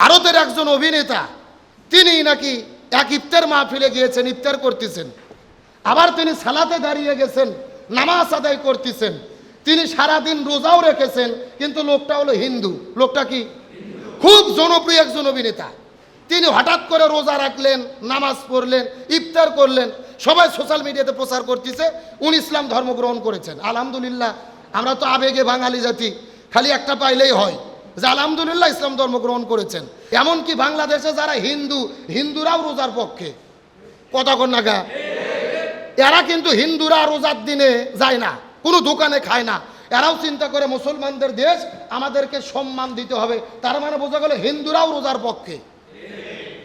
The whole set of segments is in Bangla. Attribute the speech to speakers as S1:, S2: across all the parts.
S1: ভারতের একজন অভিনেতা তিনি নাকি এক ইফতার মাহফিলে গিয়েছেন, ইফতার করতেছেন, আবার তিনি সালাতে দাঁড়িয়ে গেছেন, নামাজ আদায় করতেছেন, তিনি সারাদিন রোজাও রেখেছেন, কিন্তু লোকটা হলো হিন্দু। লোকটা কি? খুব জনপ্রিয় একজন অভিনেতা। তিনি হঠাৎ করে রোজা রাখলেন, নামাজ পড়লেন, ইফতার করলেন, সবাই সোশ্যাল মিডিয়াতে প্রচার করতেছে উনি ইসলাম ধর্ম গ্রহণ করেছেন। আলহামদুলিল্লাহ, আমরা তো আবেগে বাঙালি জাতি, খালি একটা পাইলেই হয় যে আলহামদুলিল্লাহ ইসলাম ধর্ম গ্রহণ করেছেন। এমনকি বাংলাদেশে যারা হিন্দুরাও রোজার পক্ষে। কথা কন না গা? এরা কিন্তু হিন্দুরা রোজার দিনে যায় না, কোনো দোকানে খায় না, এরাও চিন্তা করে মুসলমানদের দেশ, আমাদেরকে সম্মান দিতে হবে। তার মানে বোঝা গেল হিন্দুরাও রোজার পক্ষে।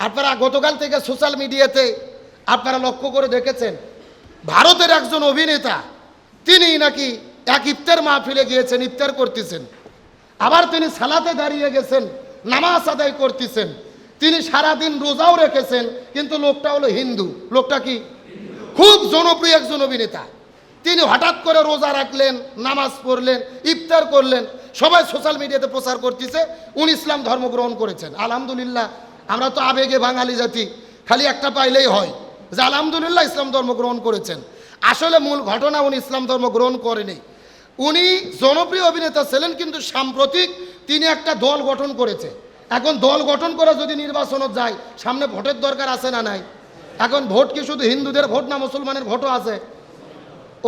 S1: আপনারা গতকাল থেকে সোশ্যাল মিডিয়াতে আপনারা লক্ষ্য করে দেখেছেন, ভারতের একজন অভিনেতা তিনি নাকি এক ইফতার মাহফিলে গিয়েছেন, ইফতার করতেছেন, আবার তিনি সালাতে দাঁড়িয়ে গেছেন, নামাজ আদায় করতেছেন, তিনি সারাদিন রোজাও রেখেছেন, কিন্তু লোকটা হলো হিন্দু। লোকটা কি? খুব জনপ্রিয় একজন অভিনেতা। তিনি হঠাৎ করে রোজা রাখলেন, নামাজ পড়লেন, ইফতার করলেন, সবাই সোশ্যাল মিডিয়াতে প্রচার করতেছে উনি ইসলাম ধর্ম গ্রহণ করেছেন। আলহামদুলিল্লাহ, আমরা তো আবেগে বাঙালি জাতি, খালি একটা পাইলেই হয় যে আলহামদুলিল্লাহ ইসলাম ধর্ম গ্রহণ করেছেন। আসলে মূল ঘটনা, উনি ইসলাম ধর্ম গ্রহণ করেনি। উনি জনপ্রিয় অভিনেতা ছিলেন, কিন্তু সাম্প্রতিক তিনি একটা দল গঠন করেছে। এখন দল গঠন করে যদি নির্বাচনত যায়, সামনে ভোটের দরকার আছে না নাই? এখন ভোট কি শুধু হিন্দুদের ভোট না মুসলমানের ভোটও আছে?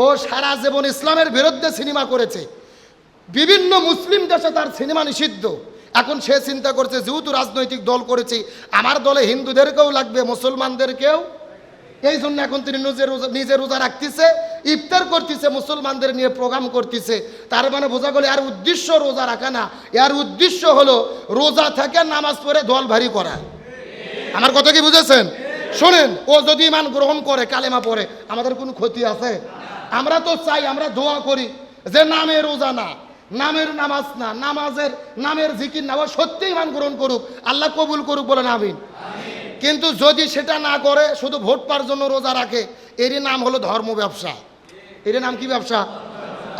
S1: ও সারা জীবন ইসলামের বিরুদ্ধে সিনেমা করেছে, বিভিন্ন মুসলিম দেশে তার সিনেমা নিষিদ্ধ। এখন সে চিন্তা করছে যেহেতু রাজনৈতিক দল করেছি, আমার দলে হিন্দুদেরকেও লাগবে, মুসলমানদেরকেও। এই জন্য এখন তিনি নিজে রোজা রাখতেছে, ইফতার করতেছে, মুসলমানদের নিয়ে প্রোগ্রাম করতেছে। তার মানে বোঝা গেল এর উদ্দেশ্য রোজা রাখা না, এর উদ্দেশ্য হলো রোজা থেকে নামাজ পড়ে দল ভারী করা। আমার কথা কি বুঝেছেন? শোনেন, ও যদি ইমান গ্রহণ করে, কালেমা পড়ে, আমাদের কোনো ক্ষতি আছে? আমরা তো চাই, আমরা দোয়া করি যে নামের রোজা না, নামের নামাজ না, নামের জিকির না, ও সত্যি ইমান গ্রহণ করুক, আল্লাহ কবুল করুক, বলেন আমিন। কিন্তু যদি সেটা না করে, শুধু ভোট পাওয়ার জন্য রোজা রাখে, এরই নাম হলো ধর্ম ব্যবসা। এর নাম কি ব্যবসা?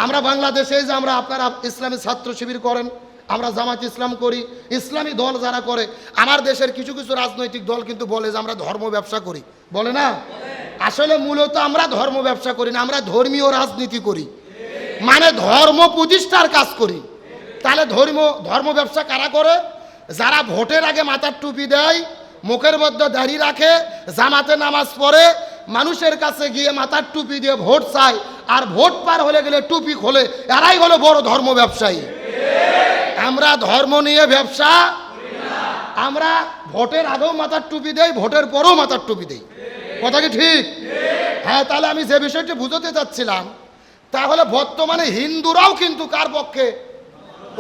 S1: আমরা বাংলাদেশে যে আমরা আপনারা ইসলামী ছাত্র শিবির করেন, আমরা জামাত ইসলাম করি, ইসলামী দল যারা করে, আমার দেশের কিছু কিছু রাজনৈতিক দল কিন্তু বলে যে আমরা ধর্ম ব্যবসা করি, বলে না? আসলে মূলত আমরা ধর্ম ব্যবসা করি না, আমরা ধর্মীয় রাজনীতি করি, মানে ধর্ম প্রতিষ্ঠার কাজ করি। তাহলে ধর্ম ব্যবসা কারা করে? যারা ভোটের আগে মাথার টুপি দেয়, মুখের মধ্যে দাড়ি রাখে, জামাতে নামাজ পড়ে, মানুষের কাছে গিয়ে মাথার টুপি দিয়ে ভোট চায়, আর ভোট পার হলে গেলে টুপি খোলে, এরাই হলো বড় ধর্ম ব্যবসায়ী। আমরা ধর্ম নিয়ে ব্যবসা, আমরা ভোটের আগেও মাথার টুপি দেই, ভোটের পরেও মাথার টুপি দেই। কথা কি ঠিক? হ্যাঁ। তাহলে আমি যে বিষয়টি বুঝতে চাচ্ছিলাম, তাহলে বর্তমানে হিন্দুরাও কিন্তু কার পক্ষে?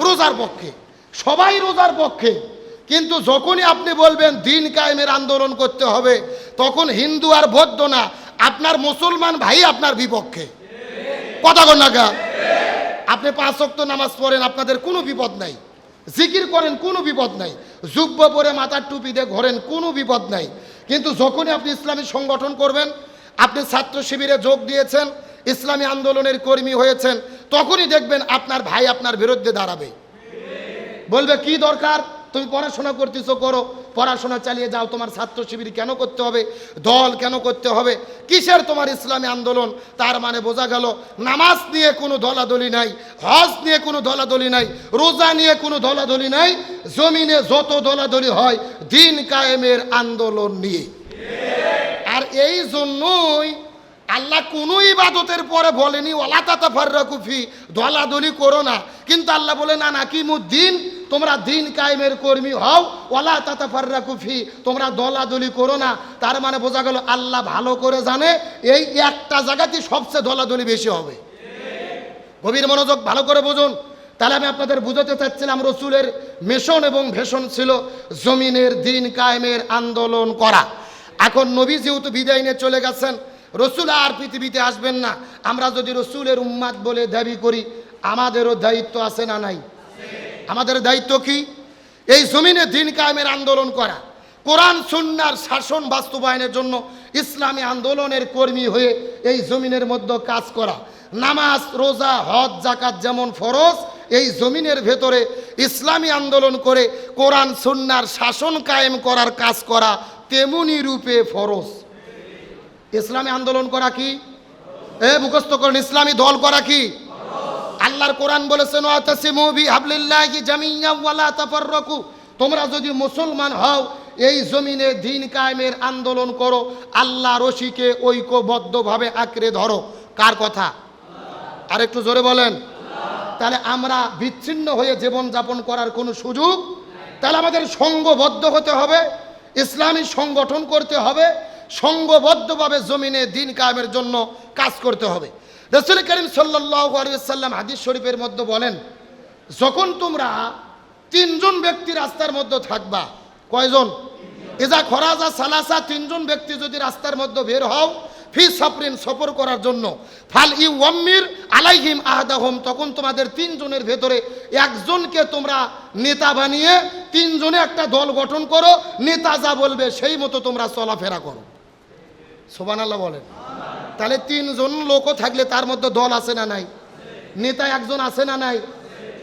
S1: রোজার পক্ষে। সবাই রোজার পক্ষে, কিন্তু যখনই আপনি বলবেন দিন কায়েমের আন্দোলন করতে হবে, তখন হিন্দু আর বৌদ্ধ না, আপনার মুসলমান ভাই আপনার বিপক্ষে। কথা কন না গা? আপনি 5 ওয়াক্ত নামাজ পড়েন, আপনাদের কোনো বিপদ নাই, জিকির করেন, কোনো বিপদ নাই, জুব্ব পরে মাথার টুপি দিয়ে ঘোরেন, কোনো বিপদ নাই। কিন্তু যখনই আপনি ইসলামী সংগঠন করবেন, আপনি ছাত্র শিবিরে যোগ দিয়েছেন, ইসলামী আন্দোলনের কর্মী হয়েছেন, তখনই দেখবেন আপনার ভাই আপনার বিরুদ্ধে দাঁড়াবে, বলবে কি দরকার, তুমি পড়াশোনা করতেছো, করো, পড়াশোনা চালিয়ে যাও, তোমার ছাত্র শিবির কেন করতে হবে, দল কেন করতে হবে, কিসের তোমার ইসলামী আন্দোলন? তার মানে বোঝা গেল নামাজ নিয়ে কোনো দলাদলি নাই, হজ নিয়ে কোনো দলাদলি নাই, রোজা নিয়ে কোনো দলাদলি নাই, জমিনে যত দলাদলি হয় দিন কায়েমের আন্দোলন নিয়ে। আর এই জন্যই আল্লাহ কোনো ইবাদতের পরে বলেনি ওয়ালা তাতাফাররাকু ফি, দলাদলি করো না, কিন্তু আল্লাহ বলে না নাকিমুদ্দিন, তোমরা দিন কায়েমের কর্মী হও, ওয়ালা তাতাফাররাকু ফি, তোমরা দলাদলি করো না। তার মানে বোঝা গেল আল্লাহ ভালো করে জানে এই একটা জায়গাতেই সবচেয়ে দলাদলি বেশি হবে। গভীর মনোযোগ, ভালো করে বুঝুন। তাহলে আমি আপনাদের বুঝাতে চাচ্ছিলাম, রসুলের মিশন এবং ভীষণ ছিল জমিনের দিন কায়েমের আন্দোলন করা। এখন নবী যেহেতু বিদায় নিয়ে চলে গেছেন, রসুল আর পৃথিবীতে আসবেন না, আমরা যদি রসুলের উম্মাত বলে দাবি করি, আমাদেরও দায়িত্ব আছে না নাই? আমাদের দায়িত্ব কি? এই জমিনে দিন কায়েমের আন্দোলন করা, কোরআন সুন্নাহর শাসন বাস্তবায়নের জন্য ইসলামী আন্দোলনের কর্মী হয়ে এই জমিনের মধ্যে কাজ করা। নামাজ, রোজা, হজ, যাকাত যেমন ফরজ, এই জমিনের ভেতরে ইসলামী আন্দোলন করে কোরআন সুন্নাহর শাসন কায়েম করার কাজ করা তেমনি রূপে ফরজ। ইসলামী আন্দোলন করা কি? মুখস্থ করেন, ইসলামী দল করা কি? আল্লাহর কোরআন বলেছেন ওয়াতাসিমু বিহাবলিল্লাহি জামিআ ওয়ালা তাফাররাকু, তোমরা যদি মুসলমান হও এই জমিনে দ্বীন কায়েমের আন্দোলন করো, আল্লাহ রশিকে ঐক্যবদ্ধভাবে আঁকড়ে ধরো। কার কথা? আর একটু জোরে বলেন। তাহলে আমরা বিচ্ছিন্ন হয়ে জীবন যাপন করার কোনো সুযোগ? তাহলে আমাদের সংঘবদ্ধ হতে হবে, ইসলামী সংগঠন করতে হবে, সংঘবদ্ধভাবে জমিনে দ্বীন কায়েমের জন্য কাজ করতে হবে। রাসূল করিম সাল্লাল্লাহু আলাইহি ওয়াসাল্লাম হাদিস শরীফের মধ্যে বলেন, যখন তোমরা তিনজন ব্যক্তি রাস্তার মধ্যে থাকবা, কয়জন? ইজা খরাজা সালাসা, তিনজন ব্যক্তি যদি রাস্তার মধ্যে বের হও, ফি সফরিন, সফর করার জন্য, ফাল ইউআম্মির আলাইহিম আহাদাহুম, তখন তোমাদের তিনজনের ভেতরে একজনকে তোমরা নেতা বানিয়ে তিনজনে একটা দল গঠন করো, নেতা যা বলবে সেই মতো তোমরা চলাফেরা করো। সুবহানাল্লাহ বলেন। তাহলে তিনজন লোকও থাকলে তার মধ্যে দল আছে না নাই? নেতা একজন আছে না নাই?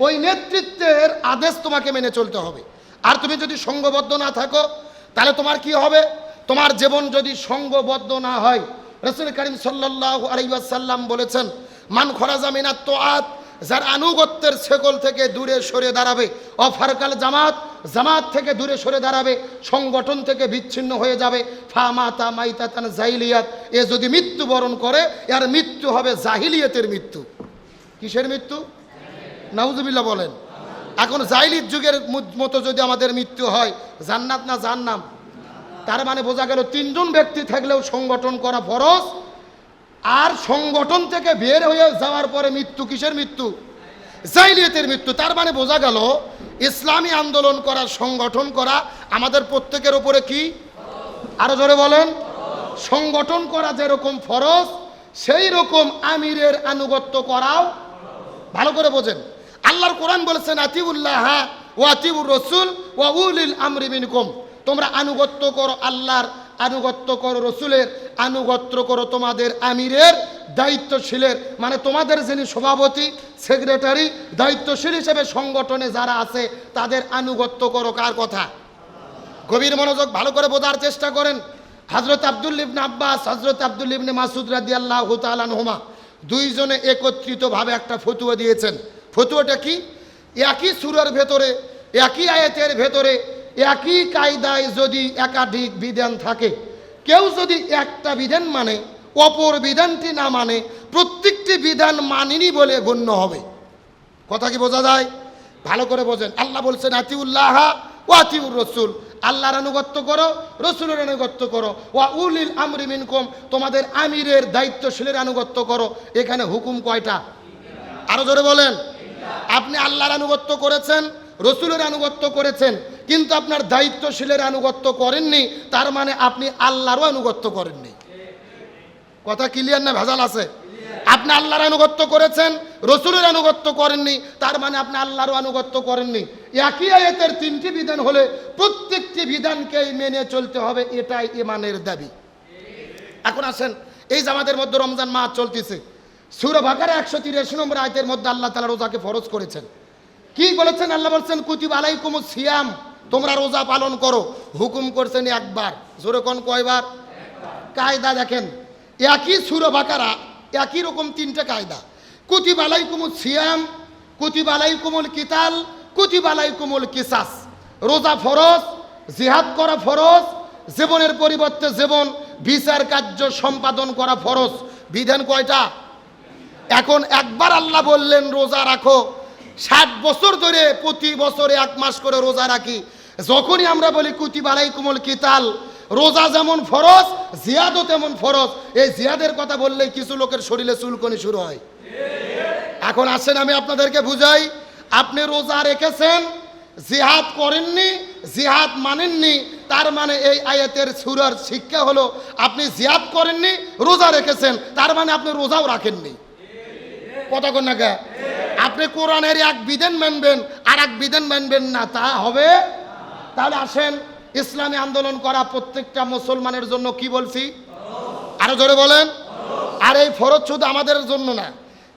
S1: ওই নেতৃত্বের আদেশ তোমাকে মেনে চলতে হবে। আর তুমি যদি সংঘবদ্ধ না থাকো তাহলে তোমার কি হবে? তোমার জীবন যদি সংঘবদ্ধ না হয়, রাসূল করিম সাল্লাল্লাহু আলাইহি ওয়াসাল্লাম বলেছেন, মান খরাজা মিনাত তাআত, যার আনুগত্যের শেকল থেকে দূরে সরে দাঁড়াবে, অফারকাল জামাত, জামাত থেকে দূরে সরে দাঁড়াবে, সংগঠন থেকে বিচ্ছিন্ন হয়ে যাবে, ফামাতা মাইতাতান জাহিলিয়াত, এ যদি মৃত্যুবরণ করে এর মৃত্যু হবে জাহিলিয়াতের মৃত্যু। কিসের মৃত্যু? নাউজুবিল্লাহ বলেন। এখন জাহিলিয়ত যুগের মতো যদি আমাদের মৃত্যু হয়, জান্নাত না জাহান্নাম? তার মানে বোঝা গেল তিনজন ব্যক্তি থাকলেও সংগঠন করা ফরজ, আর সংগঠন থেকে বের হয়ে যাওয়ার পরে মৃত্যু কিসের মৃত্যু? জাহিলিয়তের মৃত্যু। তার মানে বোঝা গেল ইসলামী আন্দোলন করা, সংগঠন করা আমাদের প্রত্যেকের উপরে কি? আরো জোরে বলেন। সংগঠন করা যেরকম ফরজ, সেই রকম আমিরের আনুগত্য করাও, ভালো করে বোঝেন। আল্লাহর কোরআন বলেছেন আতিউল্লাহ ওয়া আতিউর রাসূল ওয়া উলিল আমরি মিনকুম, তোমরা আনুগত্য করো আল্লাহর, আনুগত্য করো রসুলের, আনুগত্য করো তোমাদের আমিরের, দায়িত্বশীলের, মানে তোমাদের যিনি সভাপতি, সেক্রেটারি, দায়িত্বশীল হিসেবে সংগঠনে যারা আছে তাদের আনুগত্য করো। কার কথা? গভীর মনোযোগ, ভালো করে বোঝার চেষ্টা করেন। হযরত আব্দুল্লাহ ইবনে আব্বাস, হযরত আব্দুল্লাহ ইবনে মাসউদ রাদিয়াল্লাহু তাআলা আনহুমা দুইজনে একত্রিতভাবে একটা ফতোয়া দিয়েছেন। ফতোয়াটা কি? একই সূরার ভেতরে, একই আয়াতের ভেতরে, একই কায়দায় যদি একাধিক বিধান থাকে, কেউ যদি একটা বিধান মানে অপর বিধানটি না মানে, প্রত্যেকটি বিধান মানিনি বলে গণ্য হবে। কথা কি বোঝা যায়? ভালো করে বোঝেন। আল্লাহ বলছেন আতিউল্লাহ ওয়া আতিউর রাসূল, আল্লাহর আনুগত্য করো, রসুলের আনুগত্য করো, ওয়া উলিল আমরি মিনকুম, তোমাদের আমিরের, দায়িত্বশীলের আনুগত্য করো। এখানে হুকুম কয়টা? আরো জোরে বলেন। আপনি আল্লাহর আনুগত্য করেছেন, রসুলের আনুগত্য করেছেন, কিন্তু আপনার দায়িত্বশীলের আনুগত্য করেননি, তার মানে আপনি আল্লাহরও আনুগত্য করেননি। কথা ক্লিয়ার না ভেজাল আছে? আপনি আল্লাহর আনুগত্য করেছেন, রসুলের আনুগত্য করেননি, তার মানে আপনি আল্লাহরও আনুগত্য করেননি। একই আয়াতের তিনটি বিধান হলে প্রত্যেকটি বিধানকেই মেনে চলতে হবে, এটাই ঈমানের দাবি। এখন আসেন, এই যে আমাদের মধ্যে রমজান মাস চলতেছে, সূরা বাকারা 183 নম্বর আয়াতের মধ্যে আল্লাহ তাআলা রোজাকে ফরজ করেছেন। কি বলেছেন? আল্লাহ বলছেন কুতিবা আলাইকুমুস সিয়াম, তোমরা রোজা পালন করো। হুকুম করছেন একবার, জোরে কোন কয়বার? কায়দা দেখেন, একই সূরা বাকারা, একই রকম তিনটা কায়দা। কুতিবা আলাইকুমুস সিয়াম, কুতিবা আলাইকুমুল কিতাল, কুতিবা আলাইকুমুল কিসাস। রোজা ফরজ, জিহাদ করা ফরজ, জীবনের পরিবর্তে জীবন, বিচার কার্য সম্পাদন করা ফরজ। বিধান কয়টা? এখন একবার আল্লাহ বললেন রোজা রাখো, 60 বছর ধরে প্রতি বছরে 1 মাস করে রোজা রাখি। যখনই আমরা বলি কুতিবা আলাইকুমুল কিতাল, রোজা যেমন ফরজ, জিহাদও তেমন ফরজ। এই জিহাদের কথা বললেই কিছু লোকের শরীরে চুলকানি শুরু হয়। এখন আসেন আমি আপনাদেরকে বুঝাই। আপনি রোজা রেখেছেন, জিহাদ করেননি, জিহাদ মানেননি, তার মানে এই আয়াতের সূরার শিক্ষা হলো আপনি জিহাদ করেননি, রোজা রেখেছেন, তার মানে আপনি রোজাও রাখেননি। কথা কন না কে? আপনি কোরআনের এক বিধান মানবেন আর এক বিধান মানবেন না, তা হবে? তাহলে আসেন, ইসলামী আন্দোলন করা প্রত্যেকটা মুসলমানের জন্য কি বলছি? আরো জোরে বলেন। আর এই ফরজ শুধু আমাদের জন্য না,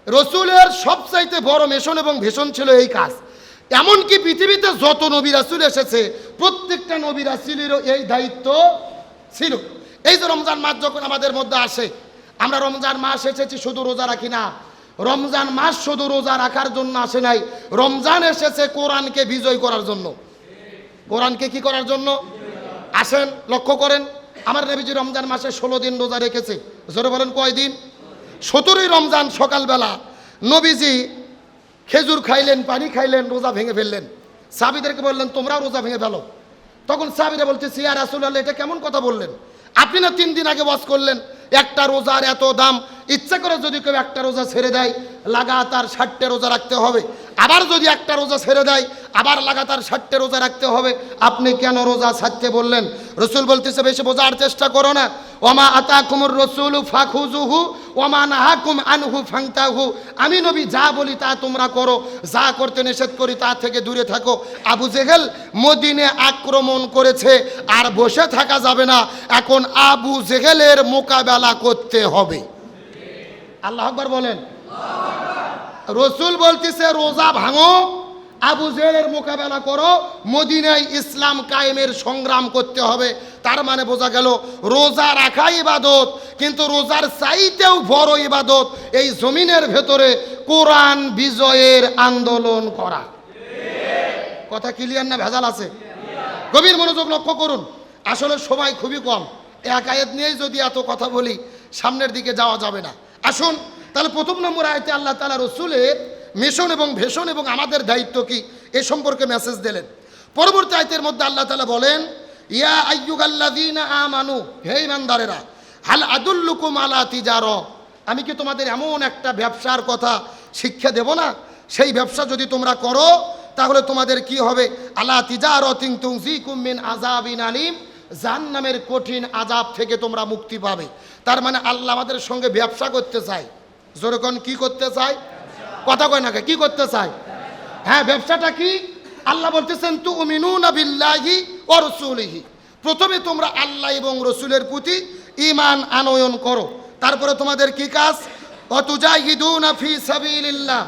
S1: রসুলের সবচাইতে বড় মিশন এবং ভীষণ ছিল এই কাজ। এমনকি পৃথিবীতে যত নবী রাসূল এসেছে প্রত্যেকটা নবী রাসূলেরও এই দায়িত্ব ছিল। এই যে রমজান মাস যখন আমাদের মধ্যে আসে, আমরা রমজান মাস এসেছি শুধু রোজা রাখি না, রমজান মাস শুধু রোজা রাখার জন্য আসে নাই, রমজান এসেছে কোরআনকে বিজয় করার জন্য। কোরআনকে কি করার জন্য? আসেন লক্ষ্য করেন, আমার নবীজি রমজান মাসে 16 দিন রোজা রেখেছে। জোরে বলেন কয়দিন? 17ই রমজান সকালবেলা নবীজি খেজুর খাইলেন, পানি খাইলেন, রোজা ভেঙে ফেললেন। সাহাবীদেরকে বললেন তোমরাও রোজা ভেঙে ফেলো। তখন সাহাবীরা বলতেছে ইয়া রাসূলুল্লাহ, এটা কেমন কথা বললেন? আপনি না 3 দিন আগে ওয়াজ করলেন একটা রোজার এত দাম, ইচ্ছা করে যদি কেউ একটা রোজা ছেড়ে দেয় লাগাতার 60টা রোজা রাখতে হবে, আবার যদি একটা রোজা ছেড়ে দেয় আবার লাগাতার 60টা রোজা রাখতে হবে, আপনি কেন রোজা ছাড়তে বললেন? রসুল বলতেছে বেশি বোঝার চেষ্টা করো না, ওমা আতাকুমুর রাসূলু ফাখুযুহু ওমা নাহাকুম আনহু ফান্তাহু। আমি নবী যা বলি তা তোমরা করো, যা করতে নিষেধ করি তা থেকে দূরে থাকো। আবু জেহেল মদিনে আক্রমণ করেছে, আর বসে থাকা যাবে না, এখন আবু জেহেলের মোকাবেলা করতে হবে। আল্লাহু আকবার বলেন। রসুল বলতেছে রোজা ভাঙো, আবু জেহেলের মোকাবেলা করো, মদিনায় ইসলাম কায়েমের সংগ্রাম করতে হবে। তার মানে বোঝা গেল রোজা রাখা ইবাদত, কিন্তু রোজার চাইতেও বড় ইবাদত এই জমিনের ভেতরে কোরআন বিজয়ের আন্দোলন করা। কথা ক্লিয়ার না ভেজাল আছে? গভীর মনোযোগ লক্ষ্য করুন। আসলে সময় খুবই কম, এক আয়াত নিয়েই যদি এত কথা বলি সামনের দিকে যাওয়া যাবে না। আসুন তাহলে প্রথম নম্বর আয়াতে আল্লাহ তাআলা রসুলের মিশন এবং ভীষণ এবং আমাদের দায়িত্ব কি এ সম্পর্কে মেসেজ দিলেন। পরবর্তী আয়াতের মধ্যে আল্লাহ তাআলা বলেন ইয়া আইয়ুহাল্লাযীনা আমানু, হে ঈমানদারেরা, হাল আদুল্লুকুম আলা তিজারা, আমি কি তোমাদের এমন একটা ব্যবসার কথা শিক্ষা দেব না? সেই ব্যবসা যদি তোমরা করো তাহলে তোমাদের কি হবে? আলা তিজারাতিন তুনজিকুম মিন আযাবিন আলিম, জাহান্নামের কঠিন আযাব থেকে তোমরা মুক্তি পাবে। তার মানে আল্লাহ আমাদের সঙ্গে ব্যবসা করতে চায়। যেরকম কি করতে চায়? কথা কয় না, কি করতে চায়? হ্যাঁ, ব্যবসাটা কি? আল্লাহ বলতেছেন তুমিনুনা বিল্লাহি ওয়া রাসূলিহি, প্রথমে তোমরা আল্লাহ এবং রসুলের প্রতি ঈমান আনয়ন করো। তারপরে তোমাদের কি কাজ? ওয়াতুজাহিদুনা ফি সাবিলিল্লাহ,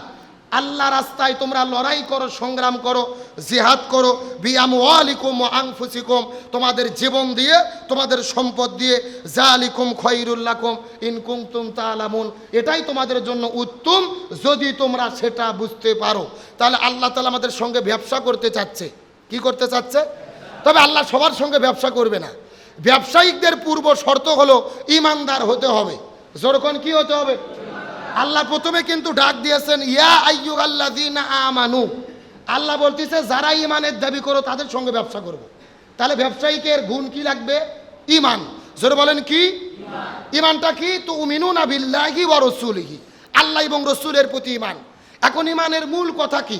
S1: আল্লাহ রাস্তায় তোমরা লড়াই করো, সংগ্রাম করো, জিহাদ করো, বিআমওয়ালিকুম ওয়া আনফুসিকুম, তোমাদের জীবন দিয়ে তোমাদের সম্পদ দিয়ে, যালিকুম খায়রুল লাকুম ইন কুনতুম তা'লামুন, এটাই তোমাদের জন্য উত্তম যদি তোমরা সেটা বুঝতে পারো। তাহলে আল্লাহ তাআলা আমাদের সঙ্গে ব্যবসা করতে চাচ্ছে। কি করতে চাচ্ছে? তবে আল্লাহ সবার সঙ্গে ব্যবসা করবে না। ব্যবসায়িকদের পূর্ব শর্ত হলো ঈমানদার হতে হবে। যখন কি হতে হবে? আল্লাহ প্রথমে কিন্তু ডাক দিয়েছেন ইয়া আইয়ুহাল্লাযীনা আমানু, আল্লাহ বলতেছে যারা ঈমানের দাবি করো তাদের সঙ্গে ব্যবসা করব। তাহলে ব্যবসায়িকের গুণ কি লাগবে? ঈমান। জোরে বলেন কি? ঈমানটা কি? তুমিনুনা বিল্লাহি ওয়া রাসূলিহি, আল্লাহ এবং রসুলের প্রতি ঈমান। এখন ঈমানের মূল কথা কি?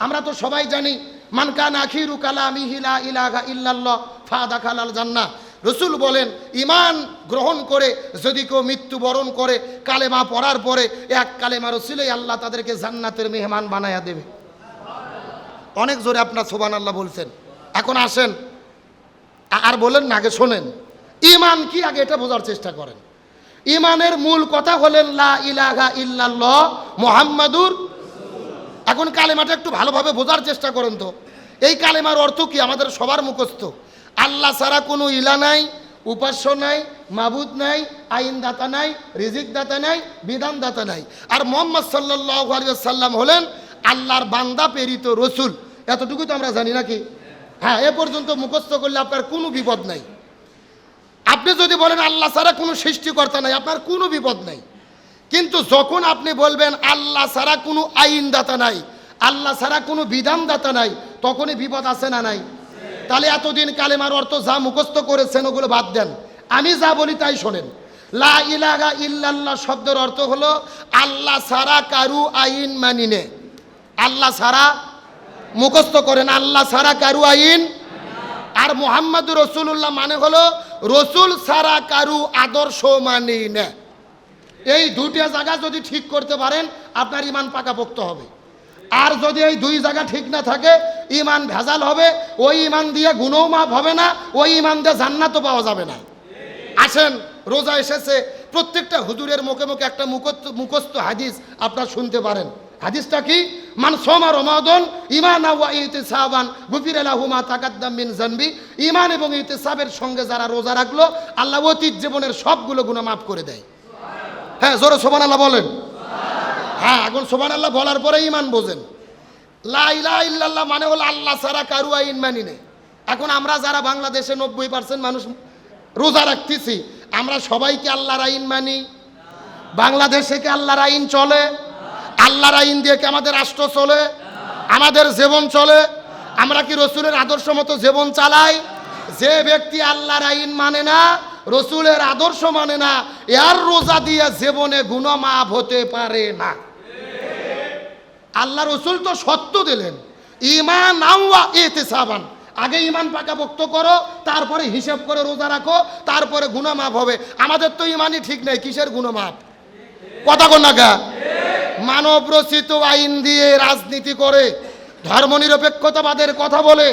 S1: আমরা তো সবাই জানি মান কানা আখিরু কালামিহি লা ইলাহা ইল্লাল্লাহ ফাদাখালাল জান্নাহ। রসুল বলেন ঈমান গ্রহণ করে যদি কেউ মৃত্যুবরণ করে কালেমা পড়ার পরে এক কালেমা রসুলেই আল্লাহ তাদেরকে জান্নাতের মেহমান বানায়া দেবে। অনেক জোরে আপনার সুবহানাল্লাহ বলছেন। এখন আসেন আর বলেন না, আগে শোনেন ঈমান কি, আগে এটা বোঝার চেষ্টা করেন। ঈমানের মূল কথা হলেন লা ইলাহা ইল্লাল্লাহ মুহাম্মাদুর। এখন কালেমাটা একটু ভালোভাবে বোঝার চেষ্টা করেন তো। এই কালেমার অর্থ কি? আমাদের সবার মুখস্থ। আল্লাহ ছাড়া কোনো ইলা নাই, উপাস্য নাই, মাবুদ নাই, আইনদাতা নাই, রিজিকদাতা নাই, বিধানদাতা নাই। আর মুহাম্মদ সাল্লাল্লাহু আলাইহি ওয়াসাল্লাম হলেন আল্লাহর বান্দা প্রেরিত রসুল। এতটুকু তো আমরা জানি নাকি? হ্যাঁ, এ পর্যন্ত মুখস্থ করলে আপনার কোনো বিপদ নাই। আপনি যদি বলেন আল্লাহ ছাড়া কোনো সৃষ্টিকর্তা নাই, আপনার কোনো বিপদ নাই। কিন্তু যখন আপনি বলবেন আল্লাহ ছাড়া কোনো আইনদাতা নাই, আল্লাহ ছাড়া কোনো বিধানদাতা নাই, তখনই বিপদ আছে না নাই? তাহলে এতদিন কালেমার অর্থ যা মুখস্থ করেছেন ওগুলো বাদ দেন, আমি যা বলি তাই শোনেন। লা ইলাহা ইল্লাল্লাহ শব্দের অর্থ হলো আল্লাহ ছাড়া কারু আইন মানি নে। আল্লাহ ছাড়া, মুখস্থ করেন, আল্লাহ ছাড়া কারু আইন। আর মুহাম্মাদুর রাসূলুল্লাহ মানে হলো রসুল ছাড়া কারু আদর্শ মানি নে। এই দুইটা জায়গা যদি ঠিক করতে পারেন আপনার ঈমান পাকাপোক্ত হবে। আর যদি এই দুই জায়গা ঠিক না থাকে ঈমান ভেজাল হবে। ওই ঈমান দিয়ে গুনাহ মাফ হবে না, ওই ঈমান দিয়ে জান্নাতও পাওয়া যাবে না। আসেন, রোজা এসেছে, প্রত্যেকটা হুজুরের মুখে মুখে একটা মুখস্থ হাদিস আপনারা শুনতে পারেন। হাদিসটা কি? মান সোমা রমাদান ঈমানান ওয়া ইহতিসাবান গুফিরা লাহু মা তাকাদ্দাম মিন যানবি। ঈমান এবং ইহতিসাবের সঙ্গে যারা রোজা রাখলো আল্লাহ অতীত জীবনের সবগুলো গুনাহ মাফ করে দেয়। হ্যাঁ, জোরে সুবহানাল্লাহ বলেন। হ্যাঁ, এখন সুবহানাল্লাহ বলার পরে ঈমান বোঝেন। লা ইলাহা ইল্লাল্লাহ মানে হলো আল্লাহ ছাড়া কারো আইন মানি না। এখন আমরা যারা বাংলাদেশে 90% মানুষ রোজা রাখতেছি, আমরা সবাই কি আল্লাহর আইন মানি? বাংলাদেশে কি আল্লাহর আইন চলে? আল্লাহর আইন দিয়ে কি আমাদের রাষ্ট্র চলে? আমাদের জীবন চলে? আমরা কি রসুলের আদর্শ মতো জীবন চালাই? যে ব্যক্তি আল্লাহর আইন মানে না, রসুলের আদর্শ মানে না, এর রোজা দিয়ে জীবনে গুনাহ মাফ হতে পারে না। আল্লাহ রসুল তো সত্য দিলেন, ঈমানান ওয়া ইহতিসাবান। আগে ঈমান পাকাপোক্ত করো, তারপরে হিসাব করে রোজা রাখো, তারপরে গুনাহ মাফ হবে। আমাদের তো ঈমানই ঠিক নেই, কিসের গুনাহ মাফ? কথা কোন না? মানব রচিত আইন দিয়ে রাজনীতি করে, ধর্মনিরপেক্ষতাবাদের কথা বলে,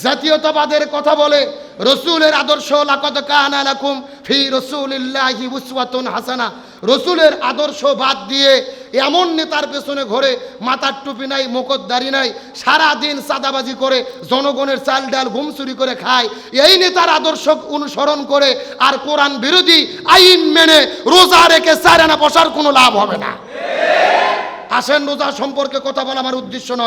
S1: জাতীয়তাবাদের কথা বলে, রসুলের আদর্শ লাকাদ কানা লাকুম ফি রাসূলিল্লাহি উসওয়াতুন হাসানা, রসুলের আদর্শ বাদ দিয়ে এমন নেতার পেছনে ঘোরে, মাথার টুপি নাই, মুখোশধারী নাই, সারাদিন চাঁদাবাজি করে, জনগণের চাল ডাল ঘুম চুরি করে খায়, এই নেতার আদর্শ অনুসরণ করে আর কোরআন বিরোধী আইন মেনে রোজা রেখে চার আনা বসার কোনো লাভ হবে না। আসেন, রোজা সম্পর্কে কথা বলা আমার উদ্দেশ্য নয়।